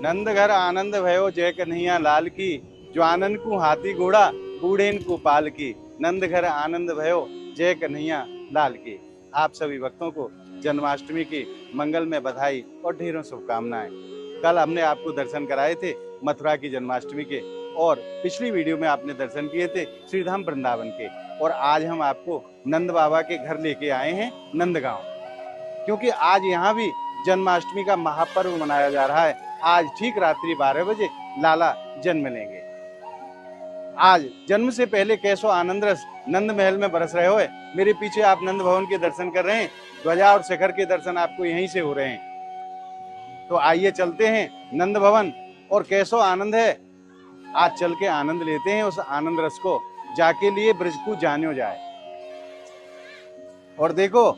नंद घर आनंद भयो जय कन्हैया लाल की, जो आनंद को हाथी घोड़ा बूढ़ेन को पाल की। नंद घर आनंद भयो जय कन्हैया लाल की। आप सभी भक्तों को जन्माष्टमी की मंगल में बधाई और ढेरों शुभकामनाएं। कल हमने आपको दर्शन कराए थे मथुरा की जन्माष्टमी के, और पिछली वीडियो में आपने दर्शन किए थे श्रीधाम वृंदावन के, और आज हम आपको नंद बाबा के घर लेके आए हैं नंदगांव, क्योंकि आज यहाँ भी जन्माष्टमी का महापर्व मनाया जा रहा है। आज ठीक रात्रि 12 बजे लाला जन्म लेंगे। आज जन्म से पहले कैसो आनंद रस नंद महल में बरस रहे हो। मेरे पीछे आप नंद भवन के दर्शन कर रहे हैं, ध्वजा और शिखर के दर्शन आपको यहीं से हो रहे हैं। तो आइए चलते हैं नंद भवन, और कैसो आनंद है आज चल के आनंद लेते हैं उस आनंद रस को, जाके लिए ब्रज को जानो जाए। और देखो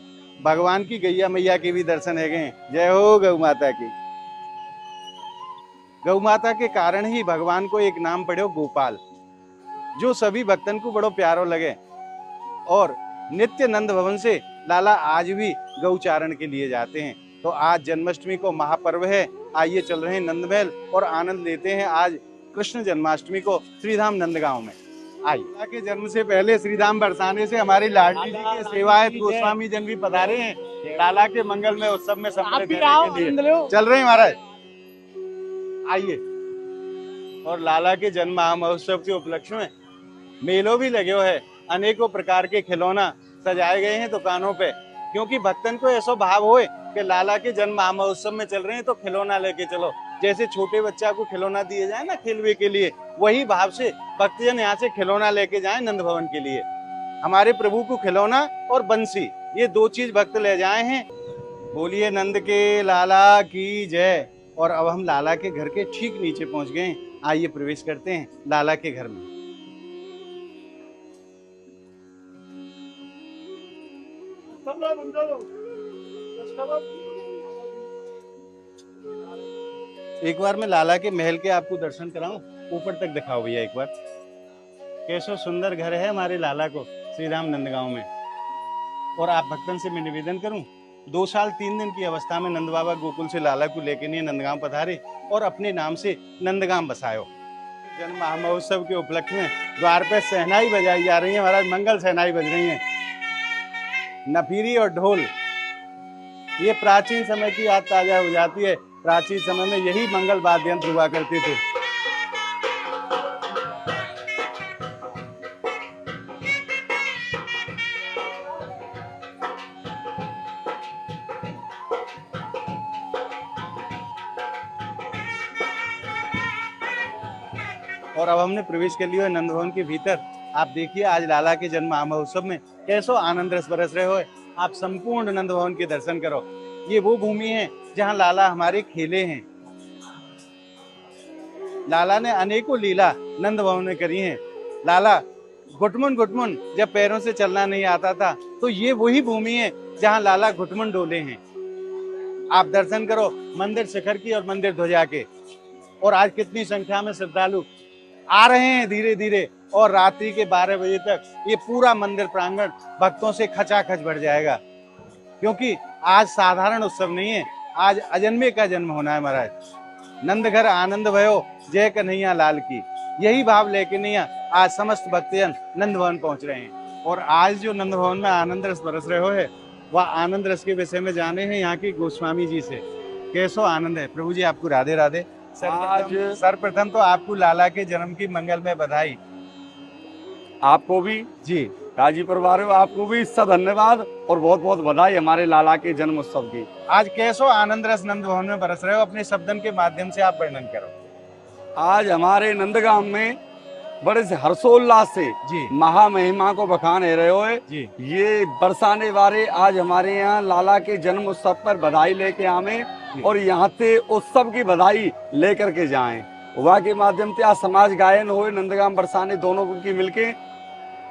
भगवान की गैया मैया के भी दर्शन है गए। जय हो गौ माता की। गौ माता के कारण ही भगवान को एक नाम पड़ो गोपाल, जो सभी भक्तन को बड़ो प्यारो लगे। और नित्य नंद भवन से लाला आज भी गौचारण के लिए जाते हैं। तो आज जन्माष्टमी को महापर्व है। आइए चल रहे हैं नंद महल और आनंद लेते हैं आज कृष्ण जन्माष्टमी को श्रीधाम नंदगांव में। आइए के जन्म से पहले श्रीधाम बरसाने से हमारी लाडली जी के सेवायत गोस्वामी जन भी पधारे हैं लाला के मंगल में उत्सव में सम्मिलित होने के लिए। चल रहे हैं महाराज, आइए। और लाला के जन्म महोत्सव के उपलक्ष्य में मेलों भी लगे हुए हैं। अनेकों प्रकार के खिलौना सजाए गए हैं दुकानों पे, क्योंकि भक्तन को ऐसा भाव होए कि लाला के जन्म महोत्सव में चल रहे हैं तो खिलौना लेके चलो। जैसे छोटे बच्चा को खिलौना दिए जाए ना खेलवे के लिए, वही भाव से भक्तजन यहाँ से खिलौना लेके जाए नंद भवन के लिए। हमारे प्रभु को खिलौना और बंसी, ये दो चीज भक्त ले जाए हैं। बोलिए नंद के लाला की जय। और अब हम लाला के घर के ठीक नीचे पहुंच गए। आइए प्रवेश करते हैं लाला के घर में। एक बार मैं लाला के महल के आपको दर्शन कराऊं, ऊपर तक दिखाओ भैया एक बार। कैसो सुंदर घर है हमारे लाला को श्रीधाम नंदगांव में। और आप भक्तन से मैं निवेदन करूं, 2 साल 3 दिन की अवस्था में नंद बाबा गोकुल से लाला को लेके नहीं नंदगांव पधारे और अपने नाम से नंदगांव बसायो। जन्म महोत्सव के उपलक्ष्य में द्वार पे सहनाई बजाई जा रही है महाराज, मंगल सहनाई बज रही है, नफीरी और ढोल। ये प्राचीन समय की याद ताजा हो जाती है। प्राचीन समय में यही मंगल वाद्य यंत्र हुआ करते थे। और अब हमने प्रवेश कर लिया है नंद भवन के भीतर। आप देखिए आज लाला के जन्म महोत्सव में कैसो आनंद रस बरस रहे हो। आप संपूर्ण नंद भवन के दर्शन करो। ये वो भूमि है जहाँ लाला हमारे खेले हैं। लाला ने अनेकों लीला नंद भवन में करी हैं। लाला घुटमुन घुटमुन जब पैरों से चलना नहीं आता था, तो ये वही भूमि है जहाँ लाला घुटमुन डोले हैं। आप दर्शन करो मंदिर शिखर की और मंदिर ध्वजा के। और आज कितनी संख्या में श्रद्धालु आ रहे हैं धीरे धीरे, और रात्रि के 12 बजे तक ये पूरा मंदिर प्रांगण भक्तों से खचाखच भर जाएगा। क्योंकि आज साधारण उत्सव नहीं है, आज अजन्मे का जन्म होना है महाराज। नंद घर आनंद भयो जय कन्हैया लाल की, यही भाव लेके नहीं आज समस्त भक्तजन नंद भवन पहुंच रहे हैं। और आज जो नंद भवन में आनंद रस बरस रहे हो है, वह आनंद रस के विषय में जाने हैं यहाँ की गोस्वामी जी से। कैसो आनंद है। प्रभु जी आपको राधे राधे। सर्वप्रथम तो आपको लाला के जन्म की मंगल में बधाई। आपको भी जी काजी परिवार हो, आपको भी सब धन्यवाद और बहुत बहुत बधाई हमारे लाला के जन्म उत्सव की। आज कैसो आनंद रस नंद भवन में बरस रहे हो, अपने शब्दन के माध्यम से आप वर्णन करो। आज हमारे नंदगांव में बड़े से हर्षोल्लास से जी महामहिमा को बखान है रहे हो जी। ये बरसाने वाले आज हमारे यहाँ लाला के जन्म उत्सव पर बधाई लेके आवे और यहाँ से उत्सव की बधाई लेकर के जाएं। वहाँ के माध्यम से आज समाज गायन हो नंदगांव बरसाने दोनों की मिलके।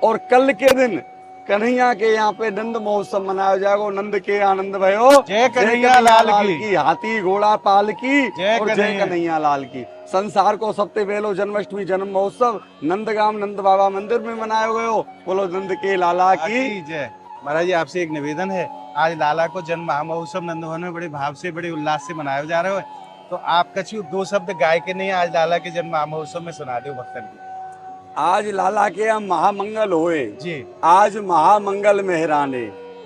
और कल के दिन कन्हैया के यहाँ पे नंद महोत्सव मनाया जाएगा। नंद के आनंद भयो जय कन्हैया लाल की, हाथी घोड़ा पाल की और जय कन्हैया कन्हैया लाल की। संसार को सबसे पहले जन्माष्टमी जन्म महोत्सव नंदगांव नंद बाबा मंदिर में मनाया गया। बोलो नंद के लाला की जय। महाराज जी आपसे एक निवेदन है, आज लाला को जन्म महोत्सव नंद भवन में बड़े भाव से बड़े उल्लास से मनाया जा रहा है। तो आप कछु 2 शब्द गाय के नहीं आज लाला के जन्म महोत्सव में सुना दो भक्तन की। आज लाला के हम महामंगल होए जी। आज महामंगल मेहराने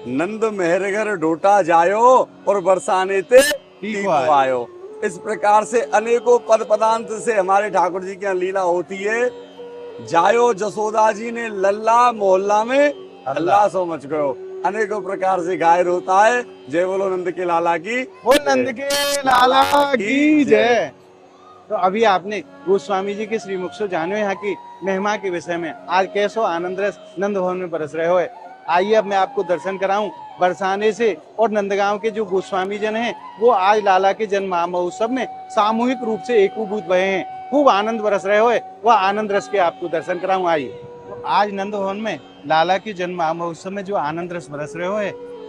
नंद मेहरगर डोटा जायो और बरसाने ते टीको आयो। इस प्रकार से अनेकों पद पदांत से हमारे ठाकुर जी की यहाँ लीला होती है। जायो जसोदा जी ने लल्ला मोहल्ला में अल्लाह सो मच गयो। अनेकों प्रकार से गायर होता है। जय बोलो नंद के लाला की। वो नंद के लाला की जय। तो अभी आपने गोस्वामी जी के श्रीमुख से जानो यहाँ की महिमा के विषय में। आज कैसो आनंद रस नंद भवन में बरस रहे हो। आइए अब मैं आपको दर्शन कराऊं बरसाने से। और नंदगांव के जो गोस्वामी जन हैं वो आज लाला के जन्म महोत्सव में सामूहिक रूप से एकभूत भये हैं, खूब आनंद बरस रहे हो। वह आनंद रस के आपको दर्शन कराऊं। आइए। तो आज नंद भवन में लाला के जन्म महोत्सव में जो आनंद रस बरस रहे हो,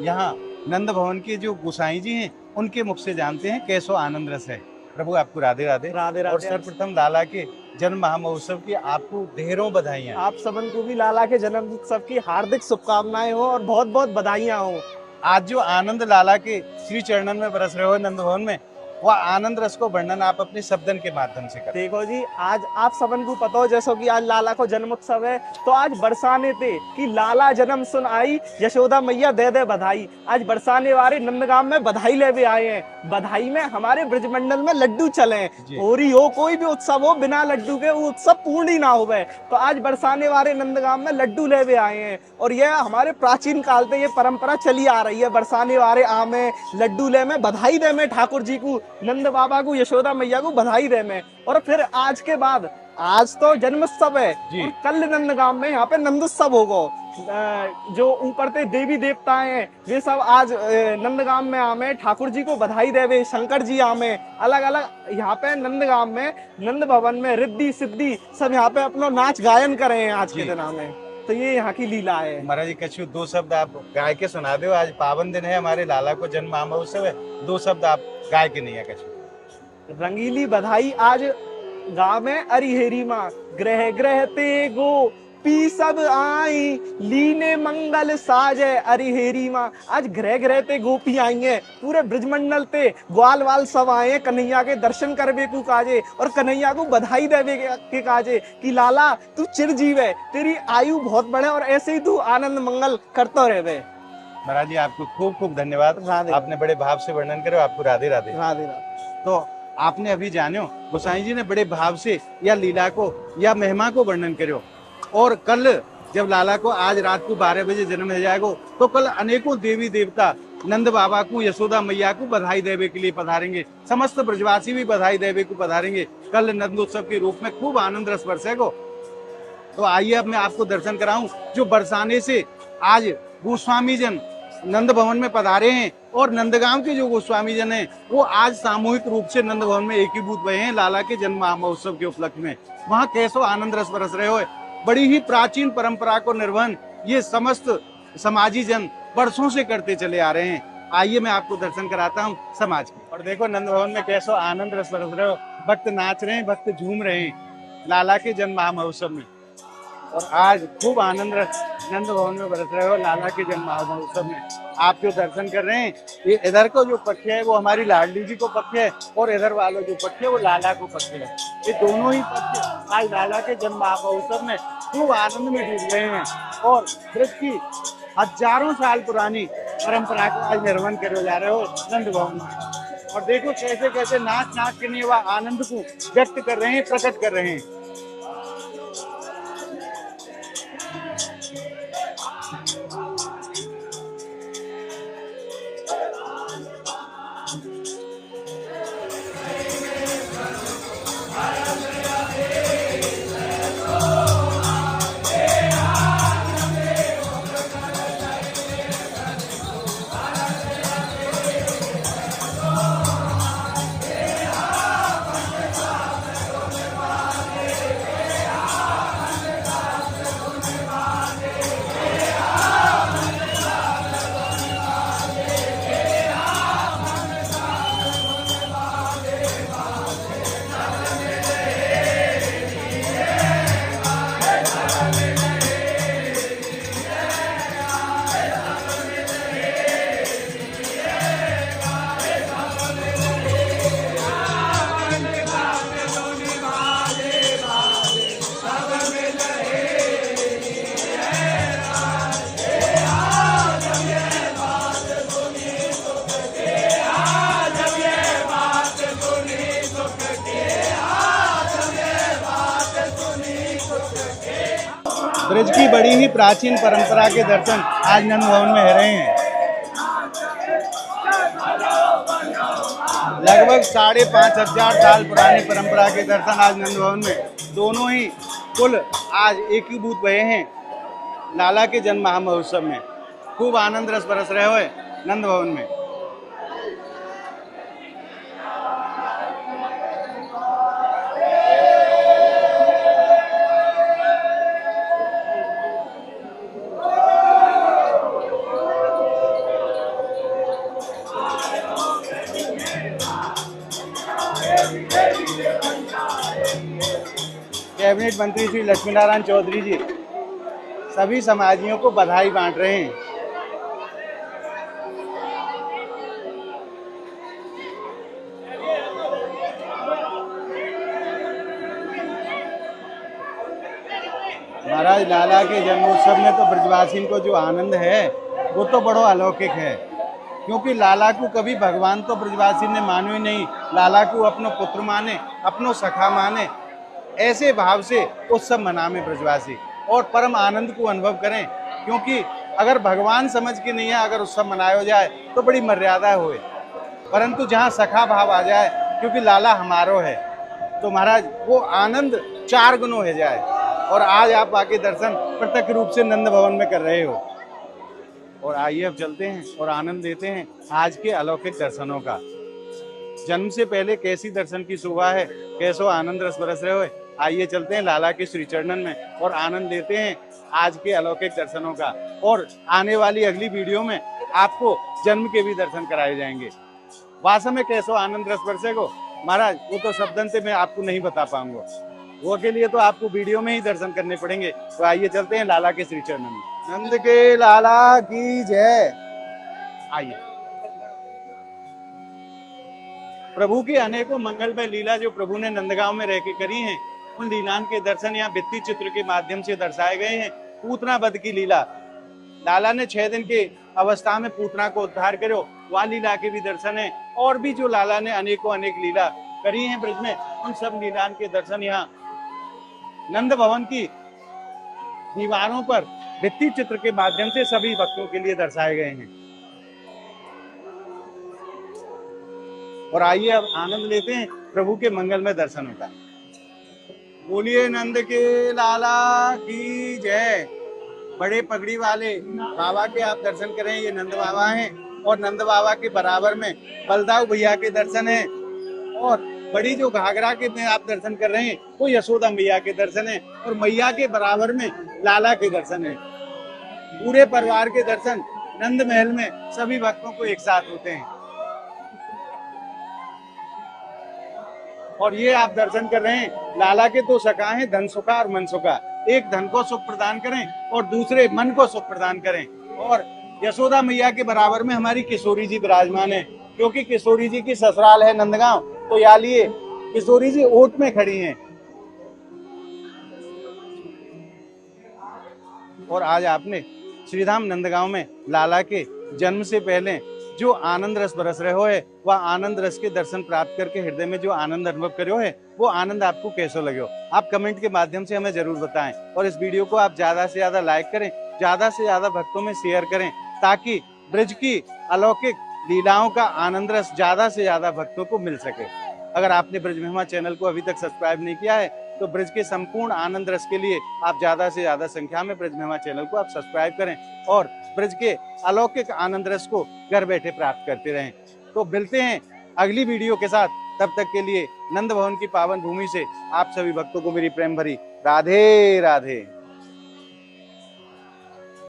यहाँ नंद भवन के जो गोसाई जी हैं उनके मुख से जानते हैं कैसो आनंद रस है। प्रभु आपको राधे राधे। राधे राधे। और सर्वप्रथम लाला के जन्म महामहोत्सव की आपको ढेरों बधाइयां। आप सबन को भी लाला के जन्म उत्सव की हार्दिक शुभकामनाएं हो और बहुत बहुत बधाइयां हो। आज जो आनंद लाला के श्री चरणन में बरस रहे हो नंद भवन में, वह आनंद रस को वर्णन आप अपने शब्दन के माध्यम से करें। देखो जी, आज आप सबन को पता हो जैसो कि आज लाला को जन्म उत्सव है, तो आज बरसाने थे कि लाला जन्म सुन आई, यशोदा मैया दे दे बधाई। आज बरसाने वाले नंदगांव में बधाई लेवे आए हैं। बधाई में हमारे ब्रजमंडल में लड्डू चले। होरी हो कोई भी उत्सव हो, बिना लड्डू के वो उत्सव पूर्ण ही ना होवे। तो आज बरसाने वाले नंदगांव में लड्डू लेवे आए हैं। और यह हमारे प्राचीन काल से ये परंपरा चली आ रही है। बरसाने वाले आमे लड्डू ले में बधाई दे में ठाकुर जी को, नंद बाबा को, यशोदा मैया को बधाई दे में। और फिर आज के बाद, आज तो जन्मोत्सव है और कल नंदगांव में यहाँ पे नंदोत्सव होगा। जो ऊपर से देवी देवता हैं वे सब आज नंदगांव में आमे ठाकुर जी को बधाई देवे। शंकर जी आमे अलग अलग यहाँ पे नंदगांव में नंद भवन में रिद्धि सिद्धि सब यहाँ पे अपना नाच गायन करे हैं आज के दिन में। तो ये यहाँ की लीला है। महाराज जी कछु 2 शब्द आप गाय के सुना दो। आज पावन दिन है हमारे लाला को जन्म महोत्सव है, 2 शब्द आप गाय के नहीं है कछु। रंगीली बधाई आज गाँव में अरिहेरी माँ ग्रह ग्रह ते गो पी सब आई लीने मंगल साजे अरिहेरी माँ। आज ग्रह ग्रह ते गोपी आई हैं, पूरे ब्रजमंडल ते ग्वाल वाल सब आए हैं कन्हैया के दर्शन करवे को काजे और कन्हैया को बधाई देवे के काजे कि लाला तू चिरजीव है, तेरी आयु बहुत बढ़े और ऐसे ही तू आनंद मंगल करता रहे। महाराज जी आपको खूब खूब धन्यवाद। आपने बड़े भाव से वर्णन करो। आपको राधे राधे। राधे राधे। तो आपने अभी जानो गोसाई जी ने बड़े भाव से या लीला को या महिमा को वर्णन करो। और कल जब लाला को आज रात को 12 बजे जन्म हो जाएगा, तो कल अनेकों देवी देवता नंद बाबा को, यशोदा मैया को बधाई देवे के लिए पधारेंगे। समस्त ब्रजवासी भी बधाई देवे को पधारेंगे। कल नंदोत्सव के रूप में खूब आनंद रस बरसेगा। तो आइए अब मैं आपको दर्शन कराऊं जो बरसाने से आज गोस्वामी जन नंद भवन में पधारे हैं। और नंदगांव के जो गोस्वामी जन हैं वो आज सामूहिक रूप से नंद भवन में एकीभूत भये हैं लाला के जन्म महोत्सव के उपलक्ष्य में। वहाँ कैसो आनंद रस बरस रहे हो। बड़ी ही प्राचीन परंपरा को निर्वहन ये समस्त समाजी जन वर्षों से करते चले आ रहे हैं। आइए मैं आपको दर्शन कराता हूँ समाज के। और देखो नंद भवन में कैसो आनंद रस बरस रहे हो। भक्त नाच रहे हैं, भक्त झूम रहे हैं लाला के जन्म महोत्सव में। और आज खूब आनंद रस नंद भवन में बरस रहे हो लाला के जन्म महोत्सव में। आप जो दर्शन कर रहे हैं, ये इधर को जो पक्ष है वो हमारी लाडली जी को पक्ष है और इधर वाला जो पक्ष है वो लाला को पक्ष है। ये दोनों ही पक्ष आज लाला के जन्म महोत्सव में खूब आनंद में डूब रहे हैं। और ब्रज की हजारों साल पुरानी परंपरा को आज निर्वहन करे जा रहे हो नंद भवन में। और देखो कैसे कैसे नाच नाच के लिए वह आनंद को व्यक्त कर रहे हैं, प्रकट कर रहे हैं। ब्रज की बड़ी ही प्राचीन परंपरा के दर्शन आज नंद भवन में हो रहे हैं। लगभग 5,500 साल पुरानी परंपरा के दर्शन आज नंद भवन में दोनों ही कुल आज एकीभूत भये हैं लाला के जन्म महामहोत्सव में। खूब आनंद रस बरस रहे हुए नंद भवन में। कैबिनेट मंत्री श्री लक्ष्मीनारायण चौधरी जी सभी समाजियों को बधाई बांट रहे हैं। महाराज लाला के जन्मोत्सव में तो ब्रजवासियों को जो आनंद है वो तो बड़ो अलौकिक है, क्योंकि लाला को कभी भगवान तो ब्रजवासी ने मानो ही नहीं। लाला को अपनो पुत्र माने, अपनो सखा माने, ऐसे भाव से उत्सव मनावे ब्रजवासी और परम आनंद को अनुभव करें। क्योंकि अगर भगवान समझ के नहीं है, अगर उत्सव मनाया जाए तो बड़ी मर्यादा होए, परंतु जहाँ सखा भाव आ जाए, क्योंकि लाला हमारो है, तो महाराज वो आनंद 4 गुना हो जाए। और आज आप आके दर्शन प्रत्यक्ष रूप से नंद भवन में कर रहे हो। और आइए अब चलते हैं और आनंद लेते हैं आज के अलौकिक दर्शनों का। जन्म से पहले कैसी दर्शन की शोभा है, कैसो आनंद रस बरस रहे हो। आइए चलते हैं लाला के श्री चरणन में और आनंद लेते हैं आज के अलौकिक दर्शनों का। और आने वाली अगली वीडियो में आपको जन्म के भी दर्शन कराए जाएंगे। वास्तव में कैसो आनंद रस बरसेगो महाराज, वो तो शब्दन से मैं आपको नहीं बता पाऊंगा, वो के लिए तो आपको वीडियो में ही दर्शन करने पड़ेंगे। तो आइए चलते हैं लाला के श्री चरणन में। नंद के लाला की जय। आइए, प्रभु की अनेकों मंगलमय लीला जो प्रभु ने नंदगांव में रह के करी हैं, उन लीलाओं के दर्शन यहाँ भित्ति चित्र के माध्यम से दर्शाए गए हैं। पूतना वध की लीला, लाला ने 6 दिन के अवस्था में पूतना को उद्धार करो, वह लीला के भी दर्शन है। और भी जो लाला ने अनेकों अनेक लीला करी हैं ब्रज में, उन सब लीलाओं के दर्शन यहाँ नंद भवन की दीवारों पर भित्ति चित्र के माध्यम से सभी भक्तों के लिए दर्शाए गए हैं। और आइए अब आनंद लेते हैं प्रभु के मंगलमय दर्शनों का। बोलिए नंद के लाला की जय। बड़े पगड़ी वाले बाबा के आप दर्शन करें, ये नंद बाबा हैं। और नंद बाबा के बराबर में बलदाऊ भैया के दर्शन हैं। और बड़ी जो घाघरा के में आप दर्शन कर रहे हैं वो यशोदा मैया के दर्शन है। और मैया के बराबर में लाला के दर्शन है। पूरे परिवार के दर्शन नंद महल में सभी भक्तों को एक साथ होते हैं। और ये आप दर्शन कर रहे हैं लाला के 2 सखा हैं, धन सुखा और मन सुखा। एक धन को सुख प्रदान करें और दूसरे मन को सुख प्रदान करें। और यशोदा मैया के बराबर में हमारी किशोरी जी विराजमान है, क्योंकि किशोरी जी की ससुराल है नंदगांव। तो या लिए किशोरी जी ओट में खड़ी हैं। और आज आपने श्रीधाम नंदगांव में लाला के जन्म से पहले जो आनंद रस बरस रहे हो है, वह आनंद रस के दर्शन प्राप्त करके हृदय में जो आनंद अनुभव करो है, वो आनंद आपको कैसो लगे हो, आप कमेंट के माध्यम से हमें जरूर बताएं। और इस वीडियो को आप ज्यादा से ज्यादा लाइक करें, ज्यादा से ज्यादा भक्तों में शेयर करें, ताकि ब्रज की अलौकिक लीलाओं का आनंद रस ज्यादा से ज्यादा भक्तों को मिल सके। अगर आपने ब्रज महिमा चैनल को अभी तक सब्सक्राइब नहीं किया है, तो ब्रज के संपूर्ण आनंद रस के लिए आप ज्यादा से ज्यादा संख्या में ब्रज महिमा चैनल को आप सब्सक्राइब करें और ब्रज के अलौकिक आनंद रस को घर बैठे प्राप्त करते रहें। तो मिलते हैं अगली वीडियो के साथ, तब तक के लिए नंद भवन की पावन भूमि से आप सभी भक्तों को मेरी प्रेम भरी राधे राधे।